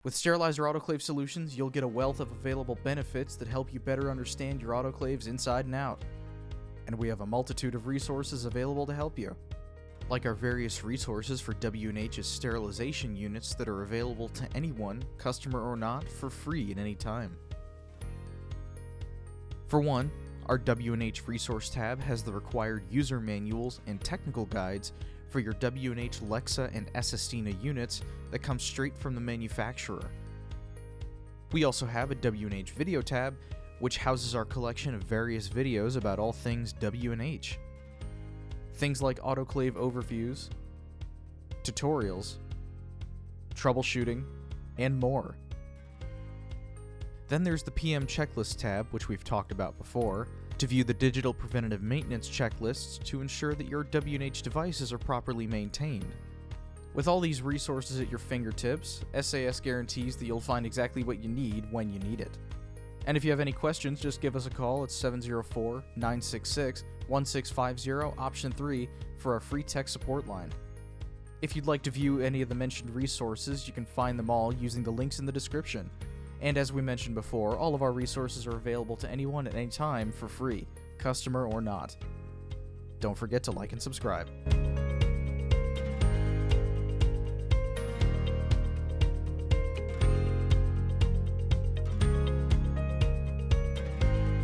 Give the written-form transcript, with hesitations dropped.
With Sterilizer Autoclave Solutions, you'll get a wealth of available benefits that help you better understand your autoclaves inside and out. And we have a multitude of resources available to help you, like our various resources for W&H's sterilization units that are available to anyone, customer or not, for free at any time. For one, our W&H Resource tab has the required user manuals and technical guides for your W&H hlexa and Esestina units that come straight from the manufacturer. We also have a W&H Video tab, which houses our collection of various videos about all things W&H. Things like autoclave overviews, tutorials, troubleshooting, and more. Then there's the PM Checklist tab, which we've talked about before, to view the digital preventative maintenance checklists to ensure that your W&H devices are properly maintained. With all these resources at your fingertips, SAS guarantees that you'll find exactly what you need when you need it. And if you have any questions, just give us a call at 704-966-1650, option 3, for our free tech support line. If you'd like to view any of the mentioned resources, you can find them all using the links in the description. And as we mentioned before, all of our resources are available to anyone at any time for free, customer or not. Don't forget to like and subscribe.